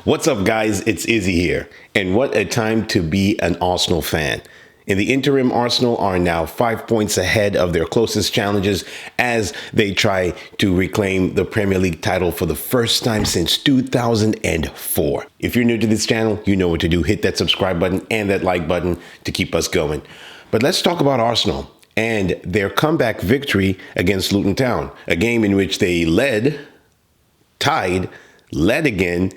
What's up, guys? It's Izzy here. And what a time to be an Arsenal fan. In the interim, Arsenal are now 5 points ahead of their closest challengers as they try to reclaim the Premier League title for the first time since 2004. If you're new to this channel, you know what to do. Hit that subscribe button and that like button to keep us going. But let's talk about Arsenal and their comeback victory against Luton Town, a game in which they led, tied, led again,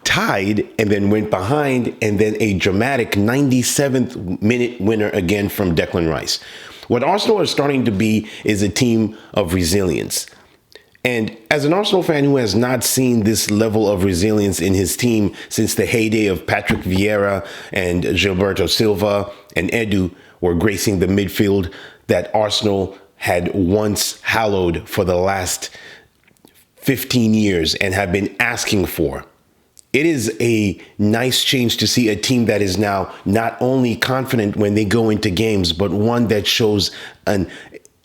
tied, and then went behind, and then a dramatic 97th minute winner again from Declan Rice. What Arsenal are starting to be is a team of resilience. And as an Arsenal fan who has not seen this level of resilience in his team since the heyday of Patrick Vieira and Gilberto Silva and Edu were gracing the midfield that Arsenal had once hallowed for the last 15 years and have been asking for. It is a nice change to see a team that is now not only confident when they go into games, but one that shows an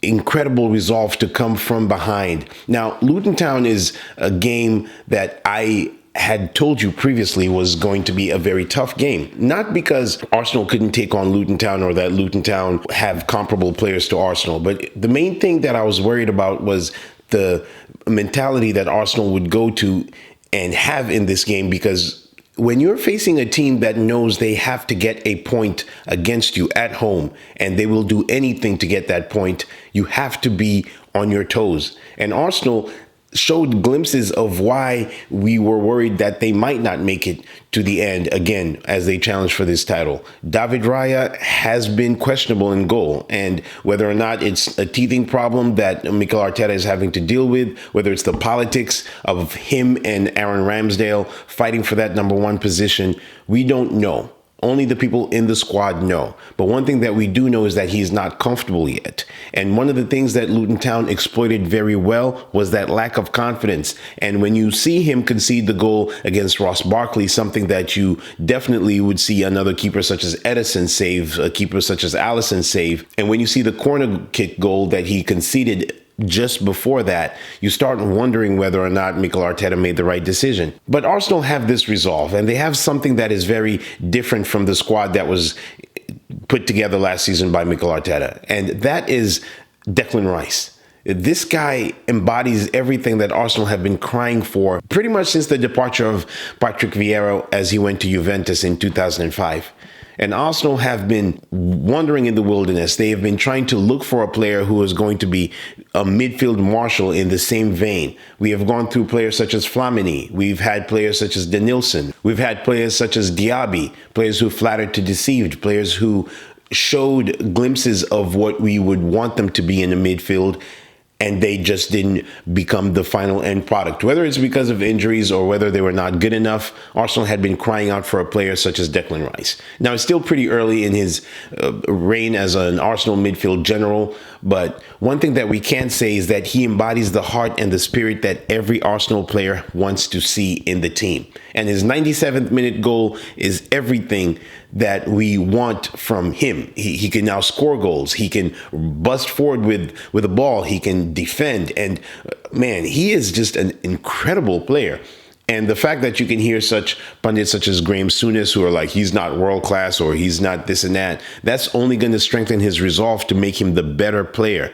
incredible resolve to come from behind. Now, Luton Town is a game that I had told you previously was going to be a very tough game. Not because Arsenal couldn't take on Luton Town or that Luton Town have comparable players to Arsenal, but the main thing that I was worried about was the mentality that Arsenal would go to and have in this game, because when you're facing a team that knows they have to get a point against you at home and they will do anything to get that point, you have to be on your toes. And Arsenal showed glimpses of why we were worried that they might not make it to the end again as they challenge for this title. David Raya has been questionable in goal, and whether or not it's a teething problem that Mikel Arteta is having to deal with, whether it's the politics of him and Aaron Ramsdale fighting for that number one position, we don't know. Only the people in the squad know. But one thing that we do know is that he's not comfortable yet. And one of the things that Luton Town exploited very well was that lack of confidence. And when you see him concede the goal against Ross Barkley, something that you definitely would see another keeper such as Edison save, a keeper such as Alisson save. And when you see the corner kick goal that he conceded just before that, you start wondering whether or not Mikel Arteta made the right decision. But Arsenal have this resolve, and they have something that is very different from the squad that was put together last season by Mikel Arteta, and that is Declan Rice. This guy embodies everything that Arsenal have been crying for pretty much since the departure of Patrick Vieira as he went to Juventus in 2005. And Arsenal have been wandering in the wilderness. They have been trying to look for a player who is going to be a midfield marshal in the same vein. We have gone through players such as Flamini. We've had players such as Denilson. We've had players such as Diaby, players who flattered to deceived, players who showed glimpses of what we would want them to be in the midfield, and they just didn't become the final end product. Whether it's because of injuries or whether they were not good enough, Arsenal had been crying out for a player such as Declan Rice. Now, it's still pretty early in his reign as an Arsenal midfield general, but one thing that we can say is that he embodies the heart and the spirit that every Arsenal player wants to see in the team. And his 97th minute goal is everything that we want from him. He can now score goals. He can bust forward with a ball. He can defend. And man, he is just an incredible player. And the fact that you can hear such pundits such as Graham Souness who are like, he's not world class or he's not this and that, that's only going to strengthen his resolve to make him the better player.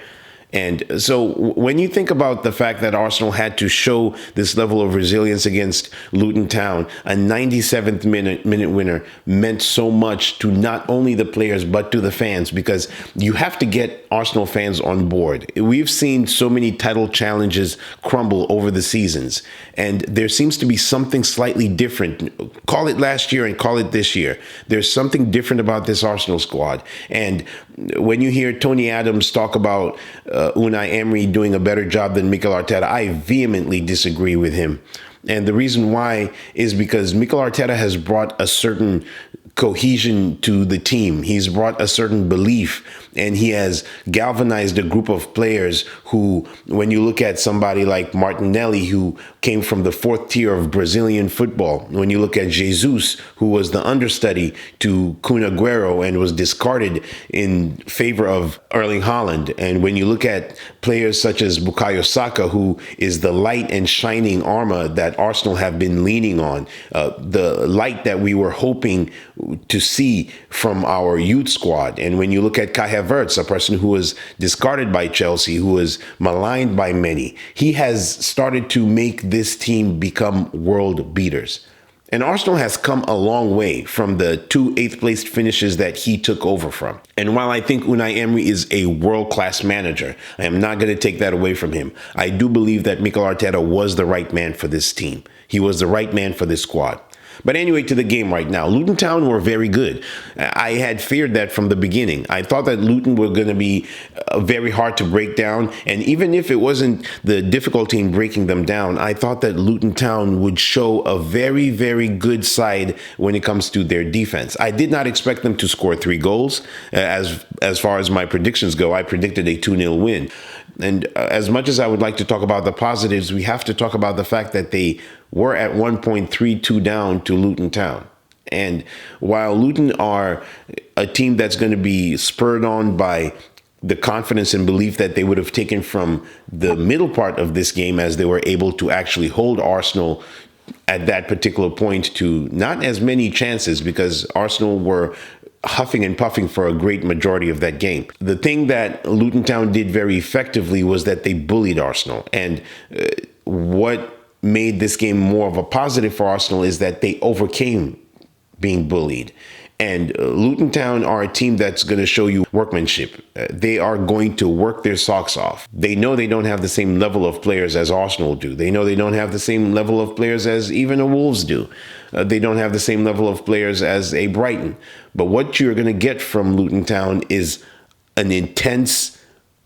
And so when you think about the fact that Arsenal had to show this level of resilience against Luton Town, a 97th minute winner meant so much to not only the players, but to the fans, because you have to get Arsenal fans on board. We've seen so many title challenges crumble over the seasons, and there seems to be something slightly different. Call it last year and call it this year. There's something different about this Arsenal squad. And when you hear Tony Adams talk about Unai Emery doing a better job than Mikel Arteta, I vehemently disagree with him. And the reason why is because Mikel Arteta has brought a certain cohesion to the team. He's brought a certain belief, and he has galvanized a group of players who, when you look at somebody like Martinelli, who came from the fourth tier of Brazilian football. When you look at Jesus, who was the understudy to Kun Agüero and was discarded in favor of Erling Haaland. And when you look at players such as Bukayo Saka, who is the light and shining armor that Arsenal have been leaning on, the light that we were hoping to see from our youth squad. And when you look at Kai Havertz, a person who was discarded by Chelsea, who was maligned by many, he has started to make this team become world beaters. And Arsenal has come a long way from the 2 8th-place finishes that he took over from. And while I think Unai Emery is a world-class manager, I am not going to take that away from him. I do believe that Mikel Arteta was the right man for this team. He was the right man for this squad. But anyway, to the game right now. Luton Town were very good. I had feared that from the beginning. I thought that Luton were going to be very hard to break down. And even if it wasn't the difficulty in breaking them down, I thought that Luton Town would show a very, very good side when it comes to their defense. I did not expect them to score 3 goals. As far as my predictions go, I predicted a 2-0 win. And as much as I would like to talk about the positives, we have to talk about the fact that they were at 1.32 down to Luton Town. And while Luton are a team that's going to be spurred on by the confidence and belief that they would have taken from the middle part of this game, as they were able to actually hold Arsenal at that particular point to not as many chances, because Arsenal were huffing and puffing for a great majority of that game. The thing that Luton Town did very effectively was that they bullied Arsenal. And what made this game more of a positive for Arsenal is that they overcame being bullied. And Luton Town are a team that's going to show you workmanship. They are going to work their socks off. They know they don't have the same level of players as Arsenal do. They know they don't have the same level of players as even a Wolves do. They don't have the same level of players as a Brighton. But what you're going to get from Luton Town is an intense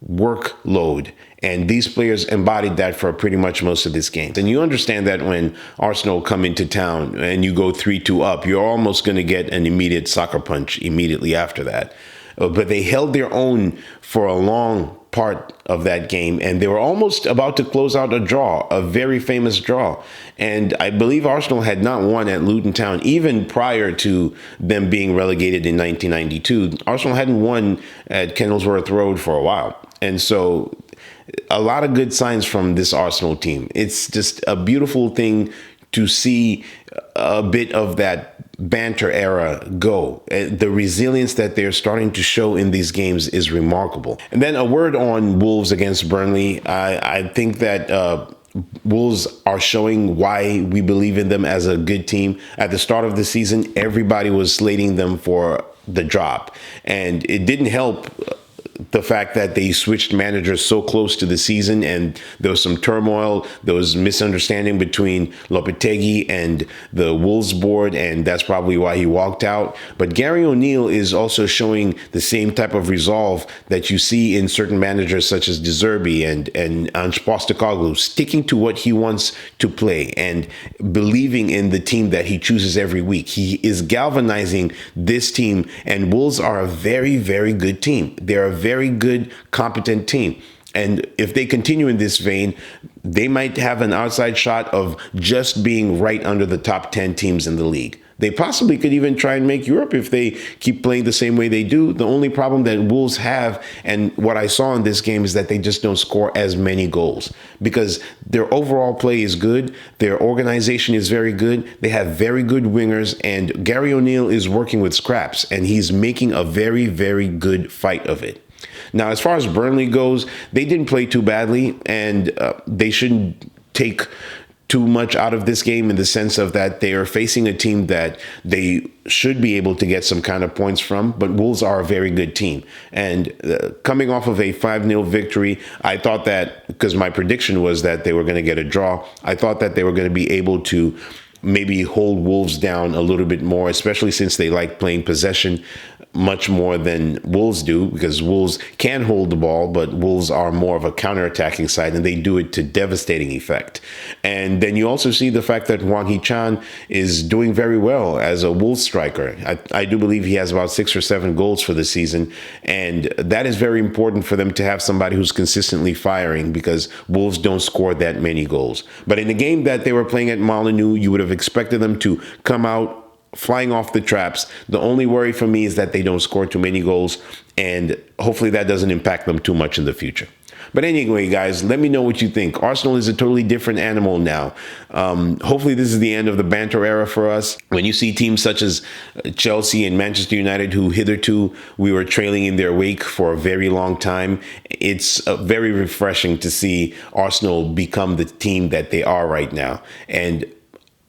workload. And these players embodied that for pretty much most of this game. And you understand that when Arsenal come into town and you go 3-2 up, you're almost going to get an immediate soccer punch immediately after that. But they held their own for a long part of that game, and they were almost about to close out a draw, a very famous draw. And I believe Arsenal had not won at Luton Town even prior to them being relegated in 1992. Arsenal hadn't won at Kenilworth Road for a while. And so a lot of good signs from this Arsenal team. It's just a beautiful thing to see a bit of that banter era go. The resilience that they're starting to show in these games is remarkable. And then a word on Wolves against Burnley. I think that Wolves are showing why we believe in them as a good team. At the start of the season, everybody was slating them for the drop, and it didn't help the fact that they switched managers so close to the season, and there was some turmoil, there was misunderstanding between Lopetegui and the Wolves board, and that's probably why he walked out. But Gary O'Neill is also showing the same type of resolve that you see in certain managers such as De Zerbi and Ange Postecoglou, sticking to what he wants to play and believing in the team that he chooses every week. He is galvanizing this team, and Wolves are a very, very good team. They're a very good, competent team. And if they continue in this vein, they might have an outside shot of just being right under the top 10 teams in the league. They possibly could even try and make Europe if they keep playing the same way they do. The only problem that Wolves have, and what I saw in this game, is that they just don't score as many goals because their overall play is good. Their organization is very good. They have very good wingers, and Gary O'Neill is working with scraps, and he's making a very, very good fight of it. Now, as far as Burnley goes, they didn't play too badly, and they shouldn't take too much out of this game in the sense of that they are facing a team that they should be able to get some kind of points from, but Wolves are a very good team. And coming off of a 5-0 victory, I thought that, because my prediction was that they were going to get a draw, I thought that they were going to be able to maybe hold Wolves down a little bit more, especially since they like playing possession much more than Wolves do, because Wolves can hold the ball, but Wolves are more of a counterattacking side, and they do it to devastating effect. And then you also see the fact that Hwang Hee-chan is doing very well as a Wolves striker. I do believe he has about 6 or 7 goals for the season, and that is very important for them to have somebody who's consistently firing, because Wolves don't score that many goals. But in the game that they were playing at Molineux, you would have expected them to come out flying off the traps. The only worry for me is that they don't score too many goals, and hopefully that doesn't impact them too much in the future. But anyway, guys, let me know what you think. Arsenal is a totally different animal now. Hopefully this is the end of the banter era for us. When you see teams such as Chelsea and Manchester United, who hitherto we were trailing in their wake for a very long time, it's very refreshing to see Arsenal become the team that they are right now. And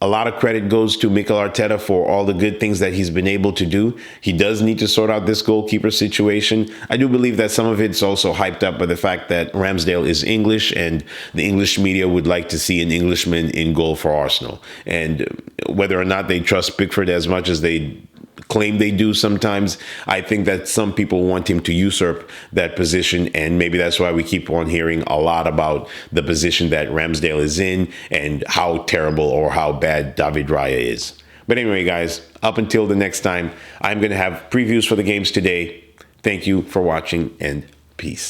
a lot of credit goes to Mikel Arteta for all the good things that he's been able to do. He does need to sort out this goalkeeper situation. I do believe that some of it's also hyped up by the fact that Ramsdale is English, and the English media would like to see an Englishman in goal for Arsenal. And whether or not they trust Pickford as much as they claim they do sometimes, I think that some people want him to usurp that position, and maybe that's why we keep on hearing a lot about the position that Ramsdale is in and how terrible or how bad David Raya is. But anyway, guys, up until the next time, I'm going to have previews for the games today. Thank you for watching, and peace.